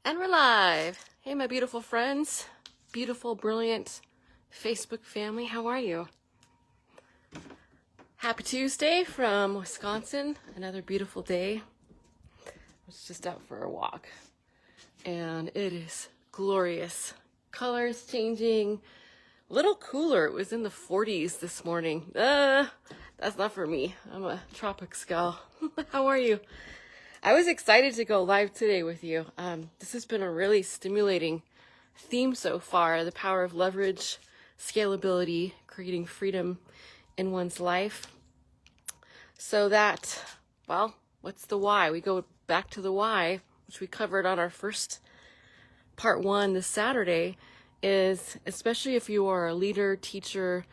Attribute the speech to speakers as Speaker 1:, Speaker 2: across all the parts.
Speaker 1: And we're live. Hey, my beautiful friends, beautiful, brilliant Facebook family. How are you? Happy Tuesday from Wisconsin. Another beautiful day. I was just out for a walk and it is glorious. Colors changing, a little cooler. It was in the 40s this morning. That's not for me. I'm a tropics gal. How are you? I was excited to go live today with you. This has been a really stimulating theme so far. The power of leverage, scalability, creating freedom in one's life. So that, well, what's the why? We go back to the why, which we covered on our first part one this Saturday, is especially if you are a leader, teacher,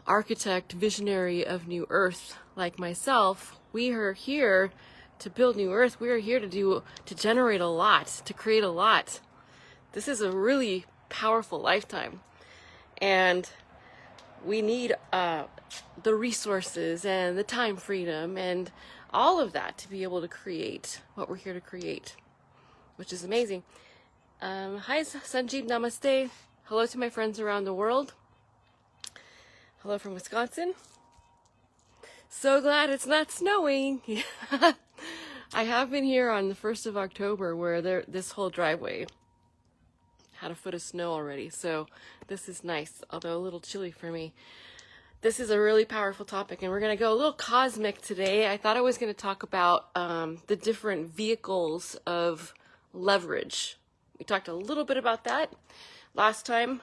Speaker 1: architect, visionary of New Earth like myself, we are here to build New Earth. We are here to generate a lot, to create a lot. This is a really powerful lifetime, and we need the resources and the time freedom and all of that to be able to create what we're here to create, which is amazing. Hi, Sanjeev, namaste. Hello to my friends around the world. Hello from Wisconsin. So glad it's not snowing. I have been here on the 1st of October where this whole driveway had a foot of snow already. So this is nice, although a little chilly for me. This is a really powerful topic, and we're going to go a little cosmic today. I thought I was going to talk about the different vehicles of leverage. We talked a little bit about that last time.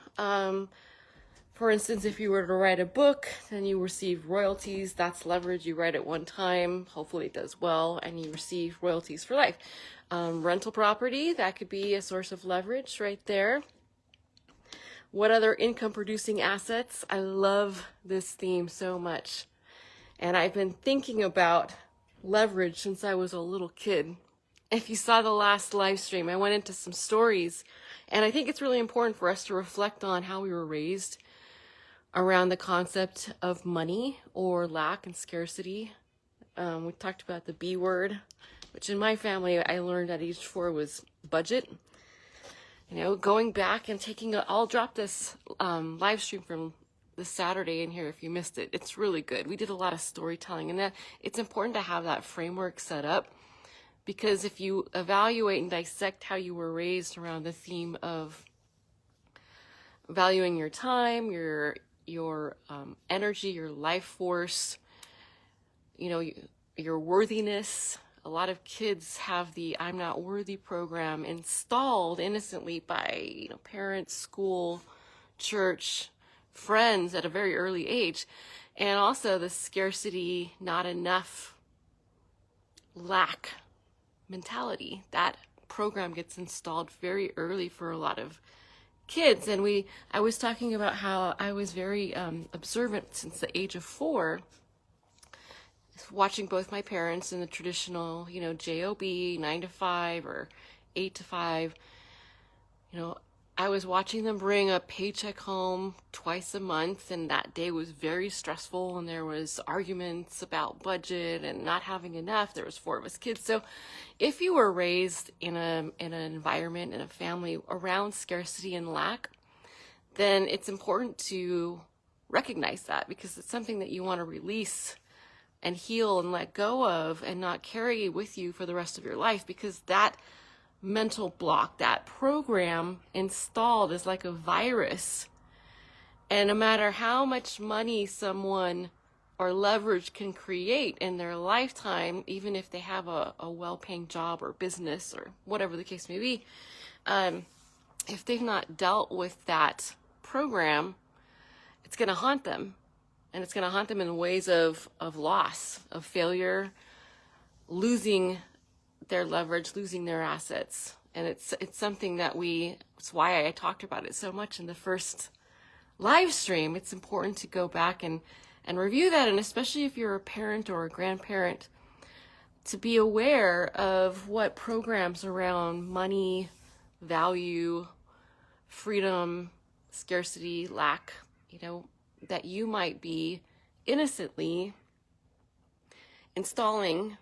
Speaker 1: For instance, if you were to write a book, then you receive royalties. That's leverage. You write it one time, hopefully it does well, and you receive royalties for life. Rental property, that could be a source of leverage right there. What other income producing assets? I love this theme so much. And I've been thinking about leverage since I was a little kid. If you saw the last live stream, I went into some stories, and I think it's really important for us to reflect on how we were raised around the concept of money or lack and scarcity. We talked about the B word, which in my family I learned at age 4 was budget. You know, going back and I'll drop this live stream from this Saturday in here if you missed it. It's really good. We did a lot of storytelling, and that it's important to have that framework set up, because if you evaluate and dissect how you were raised around the theme of valuing your time, your energy, your life force, you know, your worthiness. A lot of kids have the I'm not worthy program installed innocently by, parents, school, church, friends at a very early age. And also the scarcity, not enough, lack mentality. That program gets installed very early for a lot of kids. And I was talking about how I was very observant since the age of 4, watching both my parents in the traditional, job, 9 to 5 or 8 to 5. I was watching them bring a paycheck home twice a month, and that day was very stressful, and there was arguments about budget and not having enough. There was 4 of us kids. So if you were raised in an environment, in a family around scarcity and lack, then it's important to recognize that, because it's something that you want to release and heal and let go of and not carry with you for the rest of your life, because that mental block, that program installed is like a virus. And no matter how much money someone or leverage can create in their lifetime, even if they have a well-paying job or business or whatever the case may be, if they've not dealt with that program, it's going to haunt them. And it's going to haunt them in ways of loss, of failure, losing their leverage, losing their assets. And it's something that it's why I talked about it so much in the first live stream. It's important to go back and review that. And especially if you're a parent or a grandparent, to be aware of what programs around money, value, freedom, scarcity, lack, that you might be innocently installing,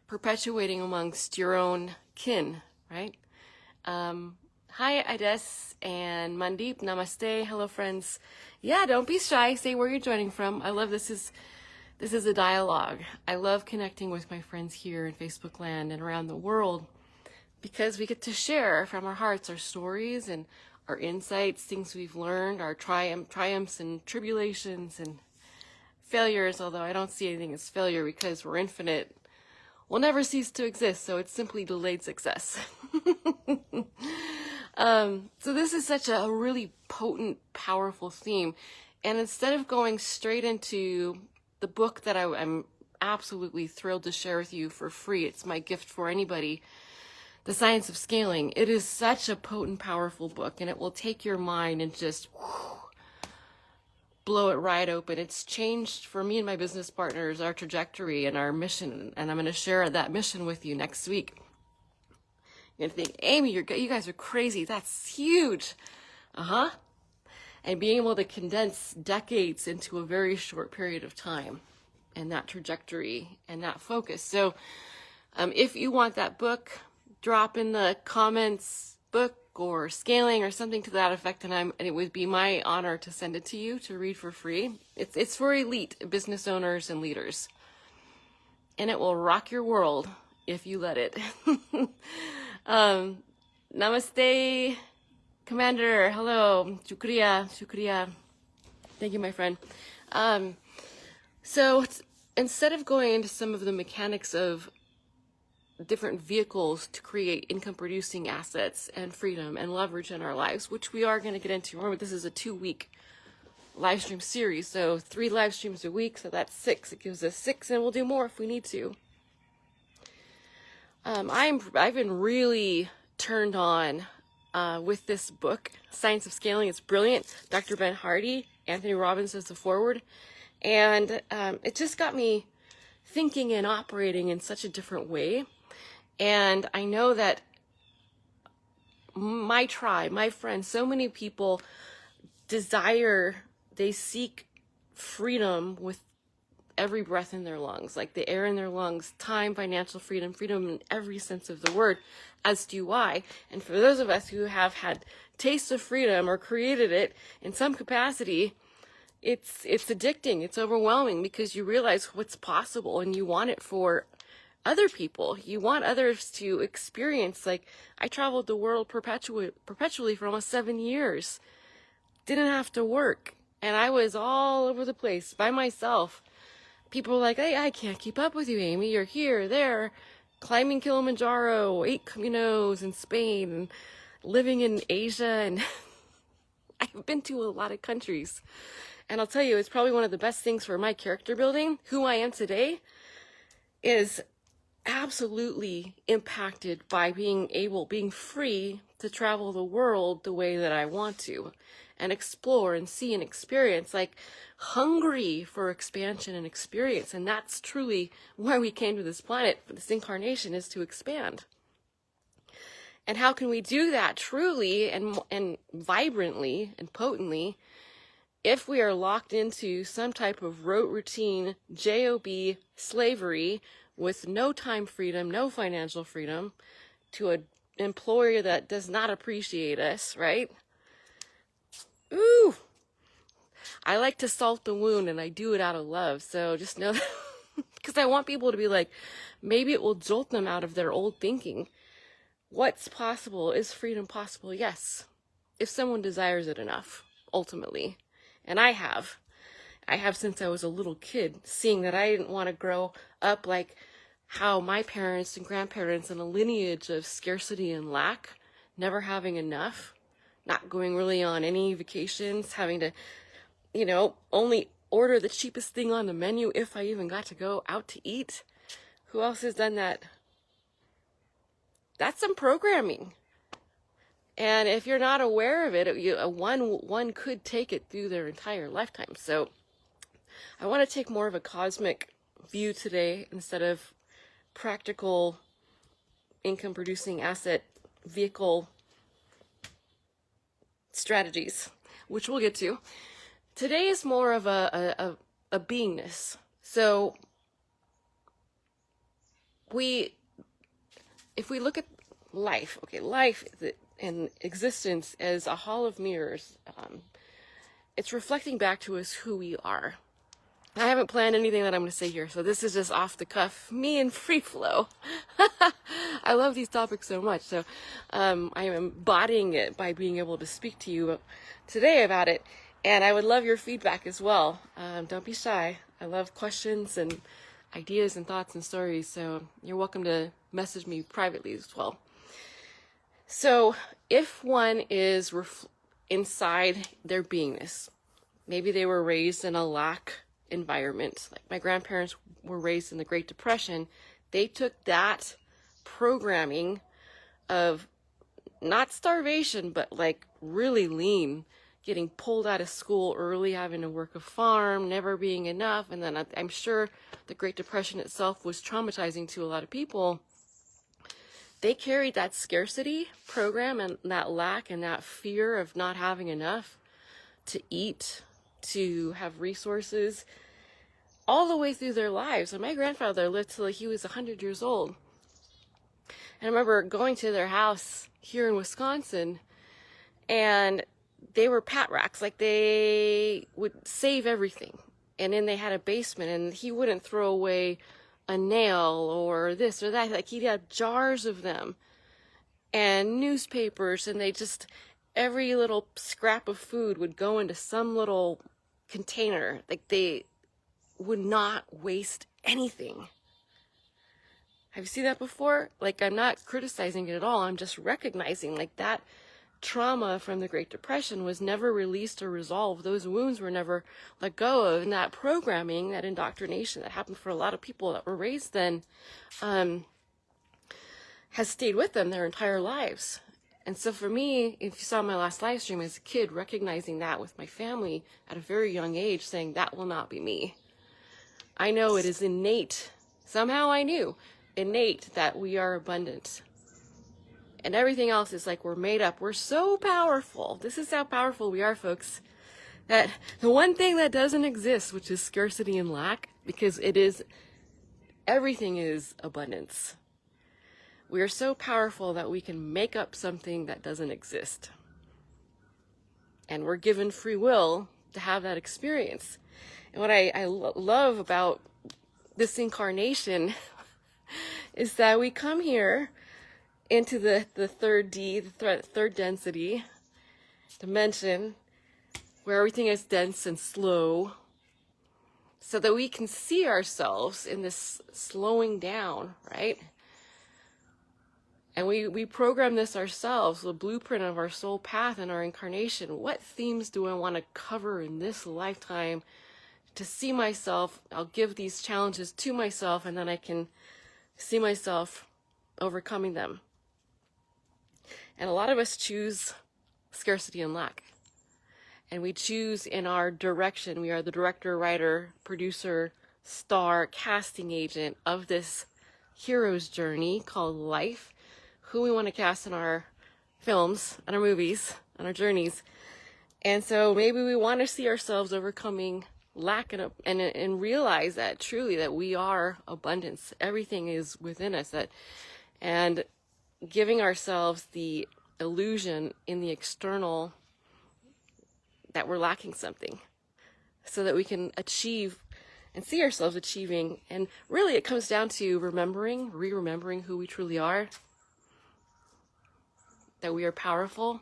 Speaker 1: perpetuating amongst your own kin, right? Hi, Ides and Mandeep. Namaste. Hello, friends. Yeah, don't be shy. Say where you're joining from. I love this is a dialogue. I love connecting with my friends here in Facebook land and around the world because we get to share from our hearts our stories and our insights, things we've learned, our triumphs and tribulations and failures, although I don't see anything as failure because we're infinite. We'll never cease to exist, so it's simply delayed success. So this is such a really potent, powerful theme. And instead of going straight into the book that I'm absolutely thrilled to share with you for free, it's my gift for anybody, The Science of Scaling. It is such a potent, powerful book, and it will take your mind and just blow it right open. It's changed for me and my business partners, our trajectory and our mission, and I'm going to share that mission with you next week. You're going to think, Amie, you guys are crazy. That's huge. And being able to condense decades into a very short period of time and that trajectory and that focus. So if you want that book, drop in the comments book or scaling or something to that effect, and it would be my honor to send it to you to read for free. It's for elite business owners and leaders, and it will rock your world if you let it. Namaste, Commander. Hello, shukriya. Thank you, my friend. So instead of going into some of the mechanics of different vehicles to create income-producing assets and freedom and leverage in our lives, which we are going to get into. Remember, this is a 2-week live stream series, so 3 live streams a week, so that's 6. It gives us 6, and we'll do more if we need to. I've been really turned on with this book, Science of Scaling. It's brilliant. Dr. Ben Hardy, Anthony Robbins does the foreword, and it just got me thinking and operating in such a different way. And I know that my tribe, my friends, so many people they seek freedom with every breath in their lungs, like the air in their lungs, time, financial freedom, freedom in every sense of the word, as do I. And for those of us who have had taste of freedom or created it in some capacity, it's addicting, it's overwhelming, because you realize what's possible and you want it for other people. You want others to experience, like, I traveled the world perpetually for almost 7 years. Didn't have to work. And I was all over the place by myself. People were like, hey, I can't keep up with you, Amie. You're here, there, climbing Kilimanjaro, 8 Caminos in Spain, and living in Asia. And I've been to a lot of countries. And I'll tell you, it's probably one of the best things for my character building. Who I am today is absolutely impacted by being free to travel the world the way that I want to and explore and see and experience, like hungry for expansion and experience. And that's truly why we came to this planet, for this incarnation, is to expand. And how can we do that truly and vibrantly and potently if we are locked into some type of rote routine, job slavery with no time freedom, no financial freedom, to an employer that does not appreciate us, right? Ooh, I like to salt the wound, and I do it out of love. So just know that, because I want people to be like, maybe it will jolt them out of their old thinking. What's possible? Is freedom possible? Yes, if someone desires it enough, ultimately. And I have since I was a little kid, seeing that I didn't want to grow up like how my parents and grandparents, in a lineage of scarcity and lack, never having enough, not going really on any vacations, having to, only order the cheapest thing on the menu if I even got to go out to eat. Who else has done that? That's some programming. And if you're not aware of it, one could take it through their entire lifetime. So I want to take more of a cosmic view today instead of practical income producing asset vehicle strategies, which we'll get to. Today is more of a beingness. So if we look at life. Okay, life and existence as a hall of mirrors. It's reflecting back to us who we are. I haven't planned anything that I'm going to say here, so this is just off the cuff, me and free flow. I love these topics so much, so I am embodying it by being able to speak to you today about it, and I would love your feedback as well. Don't be shy. I love questions and ideas and thoughts and stories, so you're welcome to message me privately as well. So if one is inside their beingness, maybe they were raised in a lack environment, like my grandparents were raised in the Great Depression. They took that programming of not starvation, but like really lean, getting pulled out of school early, having to work a farm, never being enough. And then I'm sure the Great Depression itself was traumatizing to a lot of people. They carried that scarcity program and that lack and that fear of not having enough to eat, to have resources, all the way through their lives. And my grandfather lived till he was 100 years old. And I remember going to their house here in Wisconsin, and they were pat racks. Like, they would save everything. And then they had a basement, and he wouldn't throw away a nail or this or that. Like, he'd have jars of them and newspapers, and they just, every little scrap of food would go into some little container. Like, they would not waste anything. Have you seen that before? Like, I'm not criticizing it at all. I'm just recognizing, like, that trauma from the Great Depression was never released or resolved. Those wounds were never let go of. And that programming, that indoctrination that happened for a lot of people that were raised then, has stayed with them their entire lives. And so for me, if you saw my last live stream as a kid, recognizing that with my family at a very young age, saying that will not be me. I know it is innate. Somehow I knew innate that we are abundant. And everything else is like we're made up. We're so powerful. This is how powerful we are, folks. That the one thing that doesn't exist, which is scarcity and lack, because it is, everything is abundance. We are so powerful that we can make up something that doesn't exist. And we're given free will to have that experience. And what I love about this incarnation is that we come here into the third D, the third density dimension, where everything is dense and slow, so that we can see ourselves in this slowing down, right? And we program this ourselves, the blueprint of our soul path and our incarnation. What themes do I want to cover in this lifetime to see myself? I'll give these challenges to myself, and then I can see myself overcoming them. And a lot of us choose scarcity and lack. And we choose in our direction. We are the director, writer, producer, star, casting agent of this hero's journey called life. Who we want to cast in our films, in our movies, on our journeys. And so maybe we want to see ourselves overcoming lack and realize that truly that we are abundance. Everything is within us. And giving ourselves the illusion in the external that we're lacking something, so that we can achieve and see ourselves achieving. And really it comes down to remembering who we truly are, that we are powerful,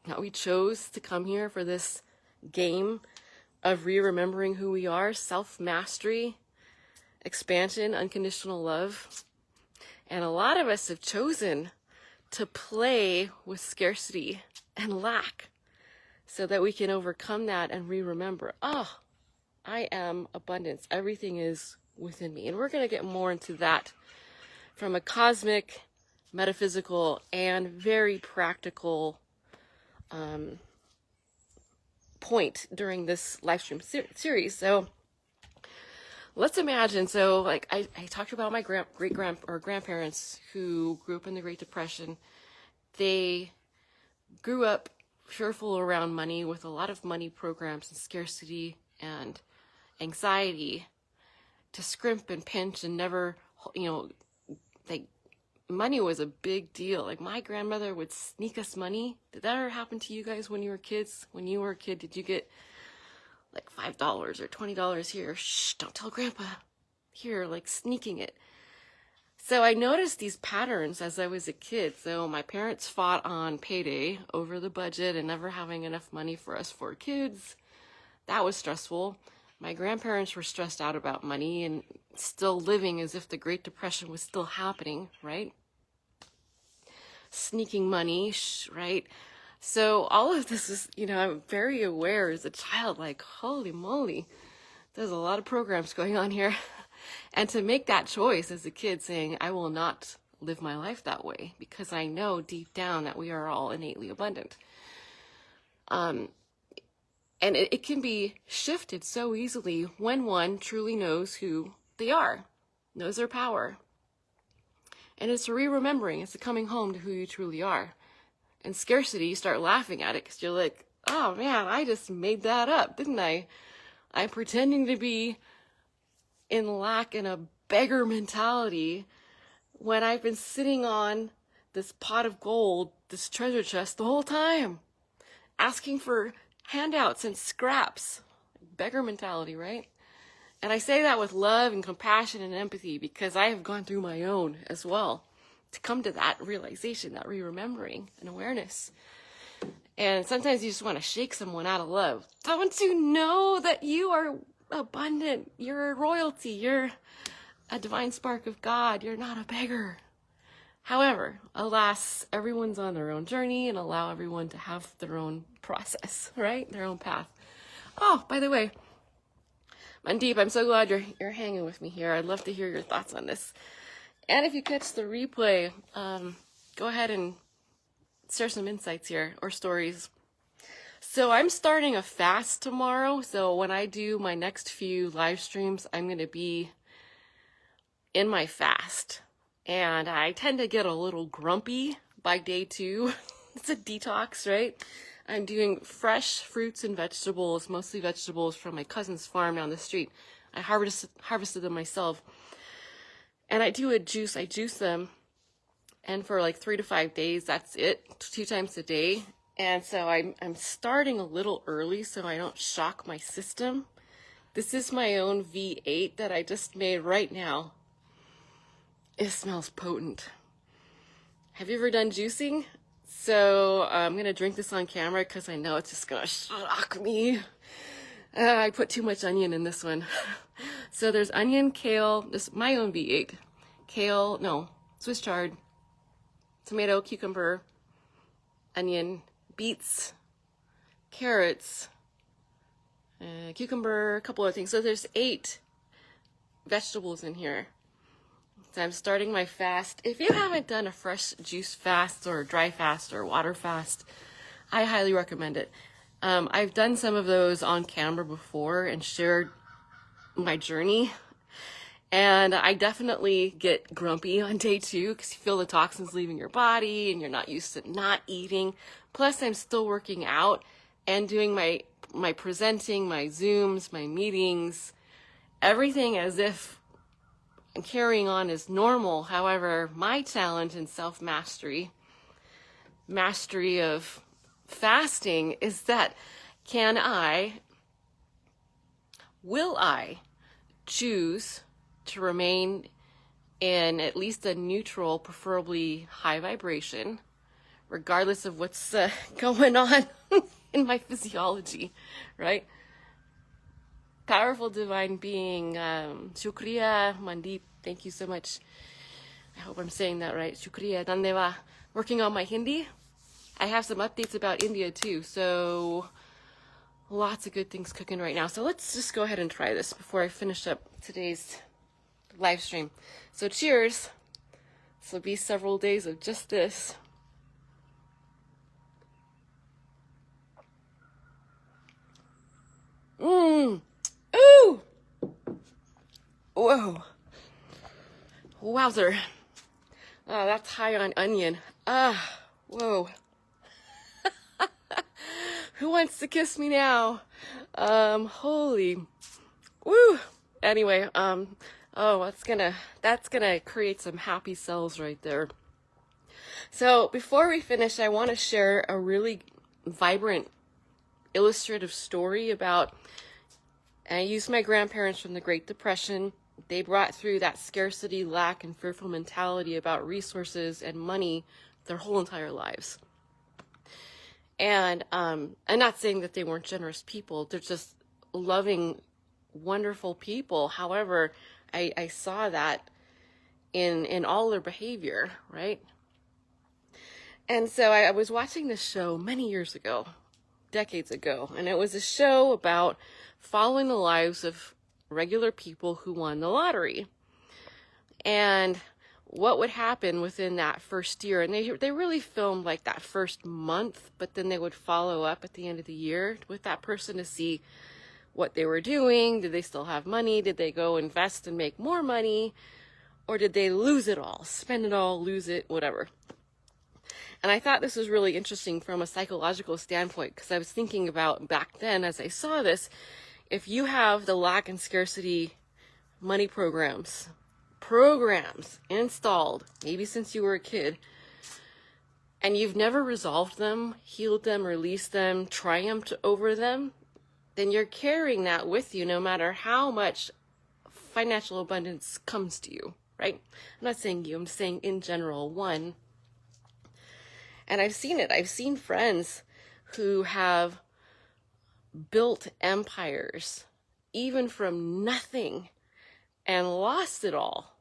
Speaker 1: that we chose to come here for this game of remembering who we are, self-mastery, expansion, unconditional love. And a lot of us have chosen to play with scarcity and lack so that we can overcome that and remember, oh, I am abundance. Everything is within me. And we're going to get more into that from a cosmic, metaphysical, and very practical point during this live stream series. So let's imagine, so like I talked about my grandparents who grew up in the Great Depression. They grew up fearful around money, with a lot of money programs and scarcity and anxiety to scrimp and pinch and never, like money was a big deal. Like my grandmother would sneak us money. Did that ever happen to you guys when you were kids? When you were a kid, did you get like $5 or $20 here? Shh, don't tell grandpa. Here, like sneaking it. So I noticed these patterns as I was a kid. So my parents fought on payday over the budget and never having enough money for us 4 kids. That was stressful. My grandparents were stressed out about money and still living as if the Great Depression was still happening, right? Sneaking money, right? So all of this is, I'm very aware as a child, like, holy moly, there's a lot of programs going on here. And to make that choice as a kid saying, I will not live my life that way because I know deep down that we are all innately abundant. And it can be shifted so easily when one truly knows who they are, knows their power. And it's a re-remembering, it's a coming home to who you truly are. And scarcity, you start laughing at it because you're like, oh man, I just made that up, didn't I? I'm pretending to be in lack and a beggar mentality when I've been sitting on this pot of gold, this treasure chest the whole time, asking for handouts and scraps. Beggar mentality, right? And I say that with love and compassion and empathy because I have gone through my own as well to come to that realization, that re-remembering and awareness. And sometimes you just want to shake someone out of love. Don't you know that you are abundant? You're royalty. You're a divine spark of God. You're not a beggar. However, alas, everyone's on their own journey and allow everyone to have their own process, right? Their own path. Oh, by the way, Mandeep, I'm so glad you're hanging with me here. I'd love to hear your thoughts on this. And if you catch the replay, go ahead and share some insights here or stories. So I'm starting a fast tomorrow. So when I do my next few live streams, I'm going to be in my fast. And I tend to get a little grumpy by day 2. It's a detox, right? I'm doing fresh fruits and vegetables, mostly vegetables from my cousin's farm down the street. I harvested them myself. And I do a juice. I juice them. And for like 3 to 5 days, that's it, 2 times a day. And so I'm starting a little early so I don't shock my system. This is my own V8 that I just made right now. It smells potent. Have you ever done juicing? So I'm going to drink this on camera because I know it's just going to shock me. I put too much onion in this one. So there's onion, kale, this is my own V8. Kale, no, Swiss chard, tomato, cucumber, onion, beets, carrots, cucumber, a couple other things. So there's 8 vegetables in here. So I'm starting my fast. If you haven't done a fresh juice fast or dry fast or water fast, I highly recommend it. I've done some of those on camera before and shared my journey. And I definitely get grumpy on day 2 because you feel the toxins leaving your body and you're not used to not eating. Plus, I'm still working out and doing my presenting, my Zooms, my meetings, everything as if I'm carrying on as normal. However, my challenge in self-mastery, mastery of fasting is that will I choose to remain in at least a neutral, preferably high vibration, regardless of what's going on in my physiology, right? Powerful divine being, Shukriya, Mandeep, thank you so much. I hope I'm saying that right. Shukriya, Dandeva. Working on my Hindi. I have some updates about India too, so lots of good things cooking right now. So let's just go ahead and try this before I finish up today's live stream. So cheers. This will be several days of just this. Ooh. Whoa. Wowzer. Oh, that's high on onion. Whoa. Who wants to kiss me now? Holy. Woo. Anyway, Oh, that's gonna create some happy cells right there. So before we finish, I want to share a really vibrant illustrative story about, and I used my grandparents from the Great Depression. They brought through that scarcity, lack, and fearful mentality about resources and money their whole entire lives. And I'm not saying that they weren't generous people. They're just loving, wonderful people. However, I saw that in all their behavior, right? And so I was watching this show many years ago, decades ago, and it was a show about following the lives of regular people who won the lottery. And what would happen within that first year. And they really filmed like that first month, but then they would follow up at the end of the year with that person to see what they were doing. Did they still have money? Did they go invest and make more money? Or did they lose it all, spend it all, lose it, whatever? And I thought this was really interesting from a psychological standpoint, because I was thinking about back then as I saw this, if you have the lack and scarcity money programs installed, maybe since you were a kid, and you've never resolved them, healed them, released them, triumphed over them, then you're carrying that with you no matter how much financial abundance comes to you, right? I'm not saying you, I'm saying in general, one. And I've seen it. I've seen friends who have built empires, even from nothing, and lost it all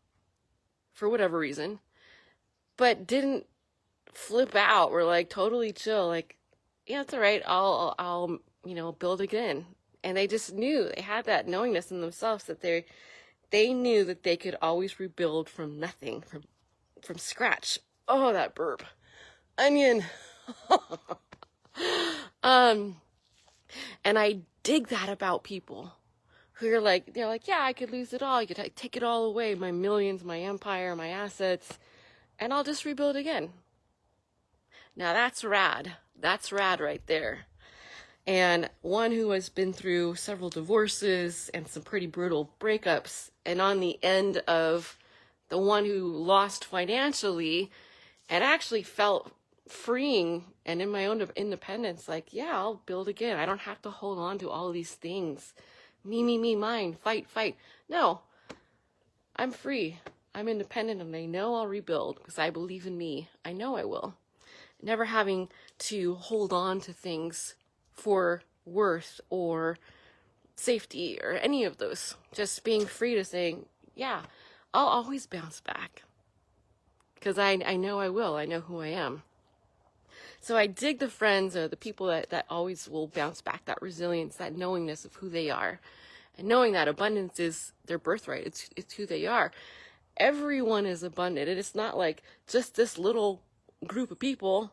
Speaker 1: for whatever reason, but didn't flip out. We're like totally chill, like, yeah, it's all right. I'll build again. And they just knew, they had that knowingness in themselves that they knew that they could always rebuild from nothing, from scratch. Oh, that burp. Onion. And I dig that about people who are like, they're like, yeah, I could lose it all. I could take it all away, my millions, my empire, my assets, and I'll just rebuild again. Now that's rad. That's rad right there. And one who has been through several divorces and some pretty brutal breakups, and on the end of the one who lost financially and actually felt freeing and in my own independence, like, yeah, I'll build again. I don't have to hold on to all these things. Me, mine, fight. No, I'm free. I'm independent, and I know I'll rebuild because I believe in me. I know I will. Never having to hold on to things for worth or safety or any of those. Just being free to saying, yeah, I'll always bounce back because I know I will. I know who I am. So I dig the friends or the people that always will bounce back, that resilience, that knowingness of who they are, and knowing that abundance is their birthright. It's who they are. Everyone is abundant. And it's not like just this little group of people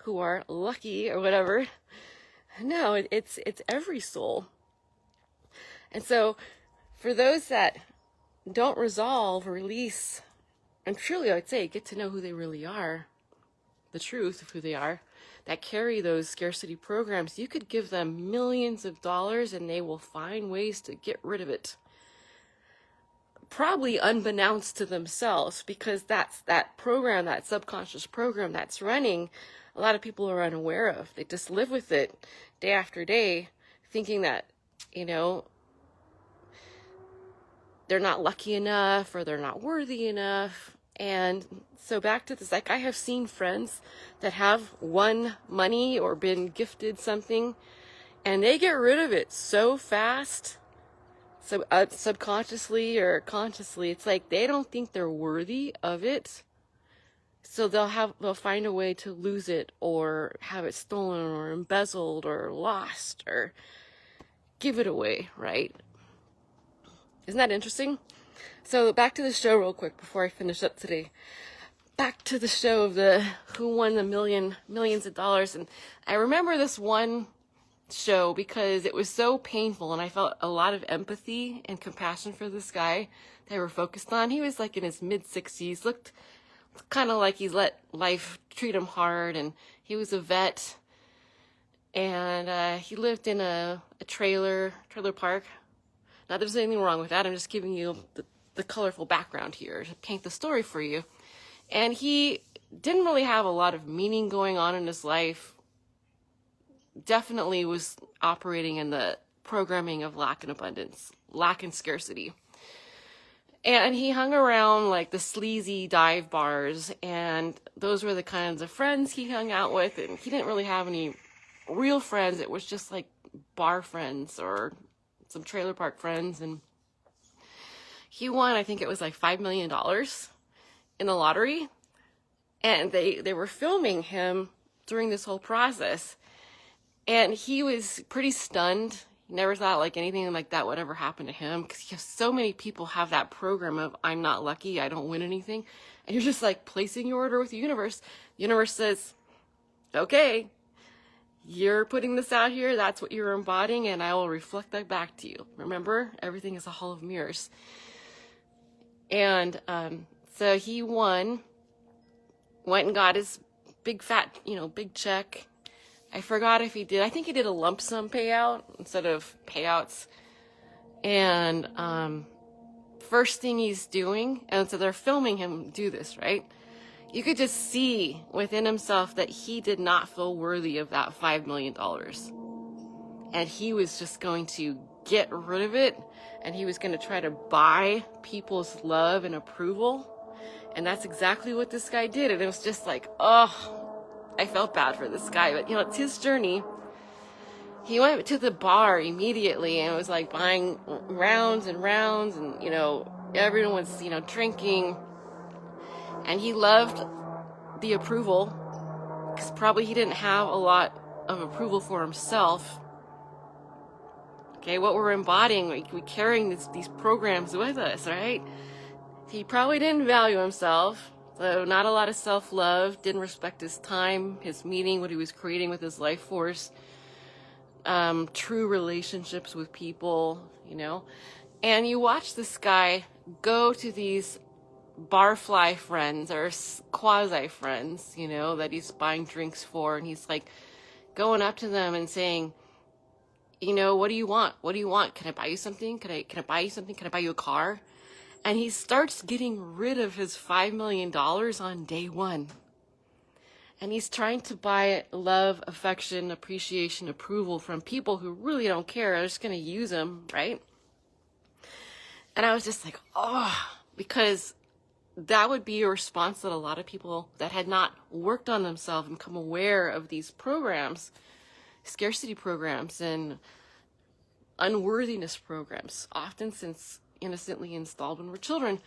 Speaker 1: who are lucky or whatever. No, it's every soul. And so for those that don't resolve or release, and truly I would say get to know who they really are, the truth of who they are, that carry those scarcity programs, you could give them millions of dollars and they will find ways to get rid of it. Probably unbeknownst to themselves, because that's that program, that subconscious program that's running, a lot of people are unaware of. They just live with it day after day, thinking that, they're not lucky enough or they're not worthy enough. And so back to this, like I have seen friends that have won money or been gifted something and they get rid of it so fast, so subconsciously or consciously. It's like they don't think they're worthy of it. So they'll find a way to lose it or have it stolen or embezzled or lost or give it away, right? Isn't that interesting? So back to the show real quick before I finish up today. Back to the show of the who won the millions of dollars. And I remember this one show because it was so painful and I felt a lot of empathy and compassion for this guy they were focused on. He was like in his mid-60s, looked kind of like he's let life treat him hard, and he was a vet, and he lived in a trailer park. Not that there's anything wrong with that. I'm just giving you the the colorful background here to paint the story for you. And he didn't really have a lot of meaning going on in his life. Definitely was operating in the programming of lack and abundance, lack and scarcity. And he hung around like the sleazy dive bars, and those were the kinds of friends he hung out with, and he didn't really have any real friends. It was just like bar friends or some trailer park friends. And he won, I think it was like $5 million in the lottery, and they were filming him during this whole process, and he was pretty stunned. He never thought like anything like that would ever happen to him, because so many people have that program of, I'm not lucky, I don't win anything, and you're just like placing your order with the universe. The universe says, okay, you're putting this out here, that's what you're embodying, and I will reflect that back to you. Remember, everything is a hall of mirrors. And so he went and got his big fat, big check. I forgot if he did. I think he did a lump sum payout instead of payouts. And first thing he's doing, and so they're filming him do this, right? You could just see within himself that he did not feel worthy of that $5 million. And he was just going to get rid of it. And he was going to try to buy people's love and approval. And that's exactly what this guy did. And it was just like, oh, I felt bad for this guy. But, it's his journey. He went to the bar immediately and was like buying rounds and rounds. And, everyone was, drinking. And he loved the approval, because probably he didn't have a lot of approval for himself. Okay, what we're embodying, we're carrying these programs with us, right? He probably didn't value himself, so not a lot of self-love, didn't respect his time, his meaning, what he was creating with his life force, true relationships with people, And you watch this guy go to these barfly friends or quasi friends, that he's buying drinks for, and he's like going up to them and saying, what do you want? What do you want? Can I buy you something? Can I buy you something? Can I buy you a car? And he starts getting rid of his $5 million on day one. And he's trying to buy love, affection, appreciation, approval from people who really don't care. They're just going to use him, right? And I was just like, oh, because that would be a response that a lot of people that had not worked on themselves and become aware of these programs, scarcity programs and unworthiness programs, often since innocently installed when we're children,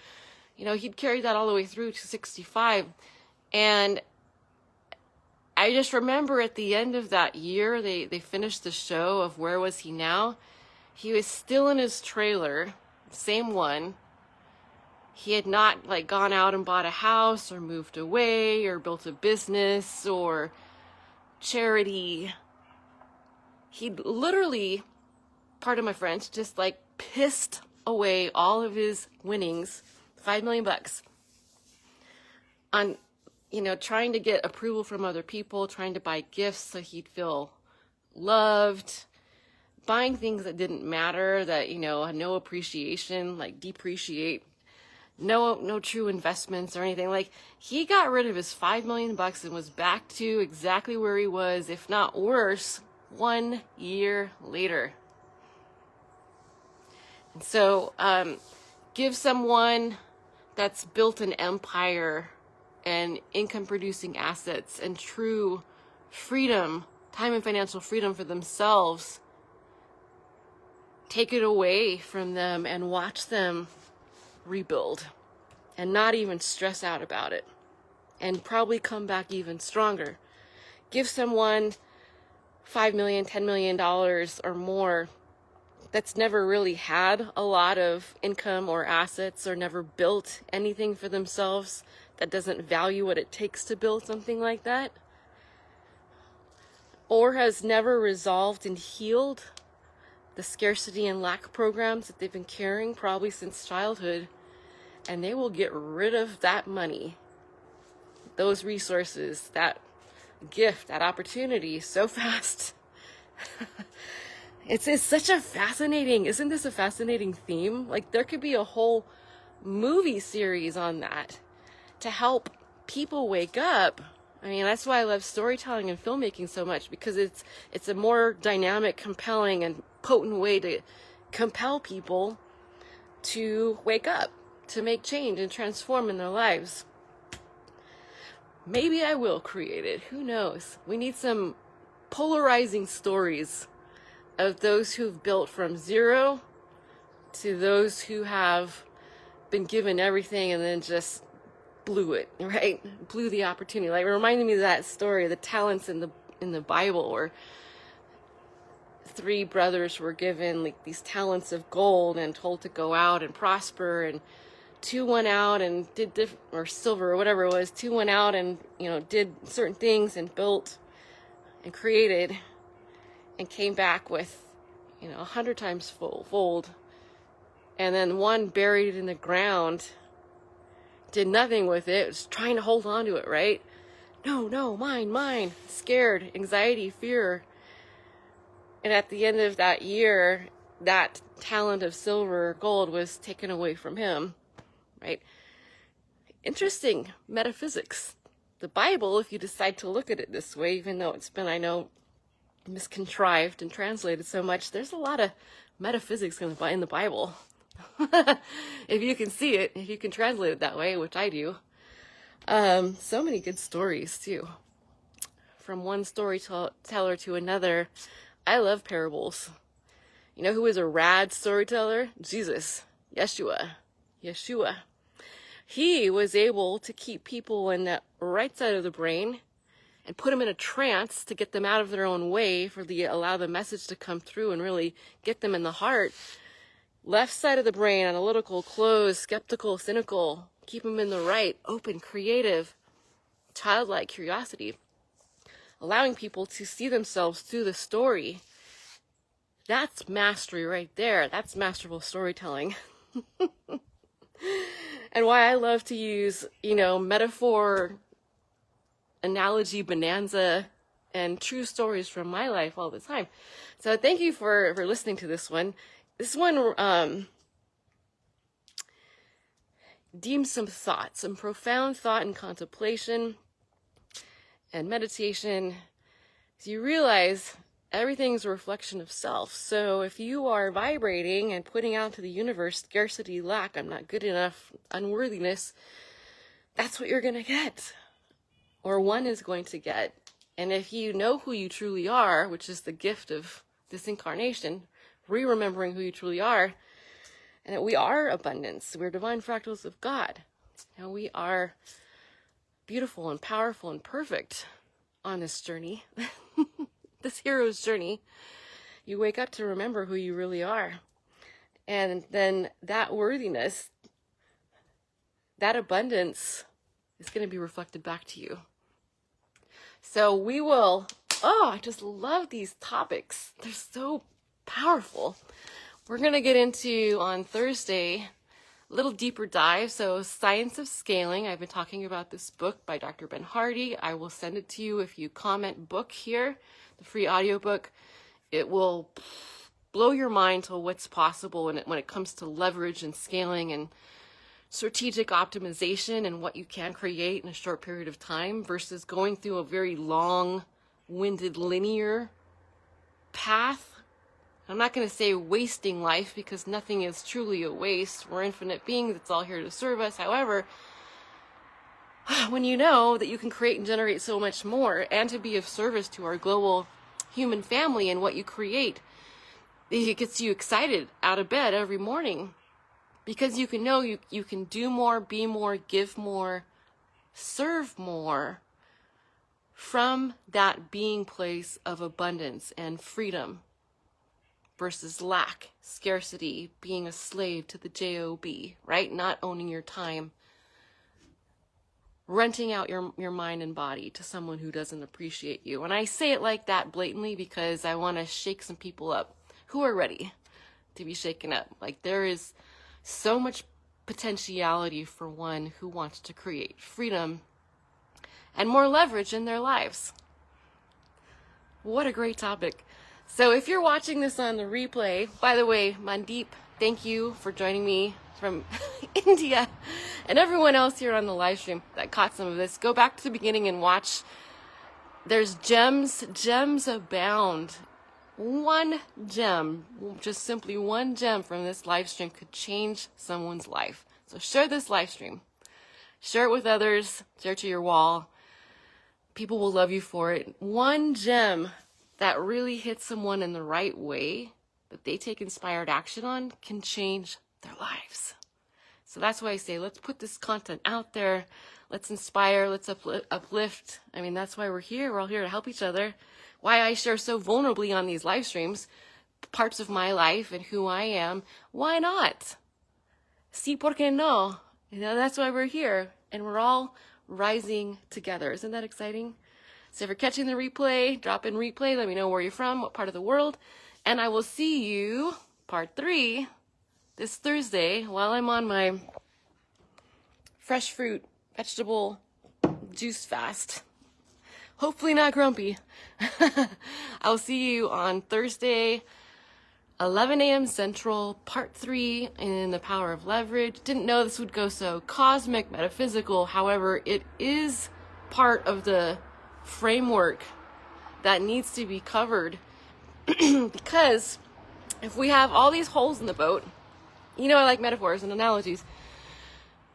Speaker 1: he'd carry that all the way through to 65. And I just remember at the end of that year, they finished the show of Where Was He Now? He was still in his trailer, same one. He had not gone out and bought a house or moved away or built a business or charity. He'd literally, pardon my French, just pissed away all of his winnings, $5 million, on, trying to get approval from other people, trying to buy gifts so he'd feel loved, buying things that didn't matter, that, had no appreciation, depreciate. No true investments or anything. He got rid of his $5 million and was back to exactly where he was, if not worse, 1 year later. And so, give someone that's built an empire and income producing assets and true freedom, time and financial freedom for themselves, take it away from them and watch them rebuild and not even stress out about it and probably come back even stronger. Give someone $5 million, $10 million or more that's never really had a lot of income or assets or never built anything for themselves, that doesn't value what it takes to build something like that, or has never resolved and healed the scarcity and lack programs that they've been carrying probably since childhood, and they will get rid of that money, those resources, that gift, that opportunity so fast. It's such a fascinating, isn't this a fascinating theme? There could be a whole movie series on that to help people wake up. I mean, that's why I love storytelling and filmmaking so much, because it's a more dynamic, compelling, and potent way to compel people to wake up, to make change and transform in their lives. Maybe I will create it. Who knows? We need some polarizing stories of those who've built from zero to those who have been given everything and then just blew it, right? Blew the opportunity. Like, it reminded me of that story, the talents in the Bible, where 3 brothers were given like these talents of gold and told to go out and prosper, and 2 went out and did or silver or whatever it was. 2 went out and, you know, did certain things and built and created and came back with, you know, 100 times fold. And then 1 buried it in the ground, did nothing with it, was trying to hold on to it, right? No, mine, scared, anxiety, fear. And at the end of that year, that talent of silver or gold was taken away from him, right? Interesting metaphysics. The Bible, if you decide to look at it this way, even though it's been, I know, miscontrived and translated so much, there's a lot of metaphysics in the Bible. If you can see it, if you can translate it that way, which I do. So many good stories too. From one storyteller to another. I love parables. You know who is a rad storyteller? Jesus. Yeshua. He was able to keep people in that right side of the brain and put them in a trance to get them out of their own way, allow the message to come through and really get them in the heart. Left side of the brain, analytical, closed, skeptical, cynical. Keep them in the right, open, creative, childlike curiosity. Allowing people to see themselves through the story. That's mastery right there. That's masterful storytelling. And why I love to use, you know, metaphor, analogy, bonanza, and true stories from my life all the time. So thank you for listening to this one. This one deems some thought, some profound thought and contemplation and meditation. So you realize everything's a reflection of self. So if you are vibrating and putting out to the universe scarcity, lack, I'm not good enough, unworthiness, that's what you're going to get. Or one is going to get. And if you know who you truly are, which is the gift of this incarnation, re-remembering who you truly are, and that we are abundance, we're divine fractals of God. And we are beautiful and powerful and perfect on this journey, this hero's journey. You wake up to remember who you really are. And then that worthiness, that abundance is going to be reflected back to you. So we will, I just love these topics. They're so powerful. We're going to get into, on Thursday, a little deeper dive. So Science of Scaling. I've been talking about this book by Dr. Ben Hardy. I will send it to you if you comment book here, the free audiobook. It will blow your mind to what's possible when it comes to leverage and scaling and strategic optimization and what you can create in a short period of time versus going through a very long-winded linear path. I'm not going to say wasting life, because nothing is truly a waste. We're infinite beings. It's all here to serve us. However, when you know that you can create and generate so much more and to be of service to our global human family and what you create, it gets you excited out of bed every morning, because you can know you can do more, be more, give more, serve more from that being place of abundance and freedom versus lack, scarcity, being a slave to the job, right? Not owning your time, renting out your mind and body to someone who doesn't appreciate you. And I say it like that blatantly because I want to shake some people up who are ready to be shaken up. Like, there is so much potentiality for one who wants to create freedom and more leverage in their lives. What a great topic. So if you're watching this on the replay, by the way, Mandeep, thank you for joining me from India and everyone else here on the live stream that caught some of this. Go back to the beginning and watch. There's gems abound. One gem, just simply one gem from this live stream could change someone's life. So share this live stream. Share it with others. Share it to your wall. People will love you for it. One gem that really hits someone in the right way, that they take inspired action on, can change their lives. So that's why I say, let's put this content out there. Let's inspire, let's uplift. I mean, that's why we're here. We're all here to help each other. Why I share so vulnerably on these live streams, parts of my life and who I am. Why not? Sí, por qué no? You know, that's why we're here. And we're all rising together. Isn't that exciting? So if you're catching the replay, drop in replay. Let me know where you're from, what part of the world. And I will see you, part 3, this Thursday while I'm on my fresh fruit, vegetable juice fast. Hopefully not grumpy. I'll see you on Thursday, 11 a.m. Central, part 3 in The Power of Leverage. Didn't know this would go so cosmic, metaphysical. However, it is part of the framework that needs to be covered. Because if we have all these holes in the boat, you know I like metaphors and analogies,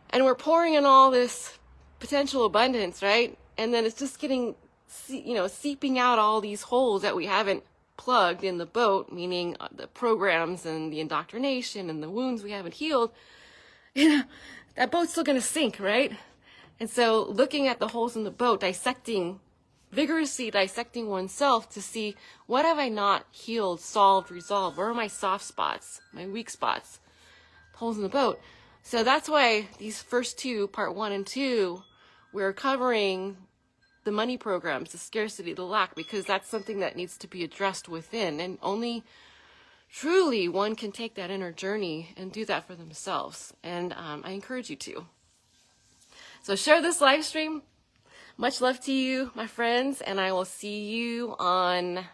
Speaker 1: and we're pouring in all this potential abundance, right? And then it's just getting, seeping out all these holes that we haven't plugged in the boat, meaning the programs and the indoctrination and the wounds we haven't healed. That boat's still going to sink, right? And so looking at the holes in the boat, vigorously dissecting oneself to see, what have I not healed, solved, resolved? Where are my soft spots, my weak spots, holes in the boat? So that's why these first 2, part 1 and 2, we're covering the money programs, the scarcity, the lack, because that's something that needs to be addressed within. And only truly one can take that inner journey and do that for themselves. And I encourage you to. So share this live stream. Much love to you, my friends, and I will see you on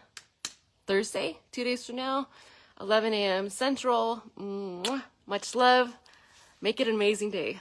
Speaker 1: Thursday, 2 days from now, 11 a.m. Central. Much love. Make it an amazing day.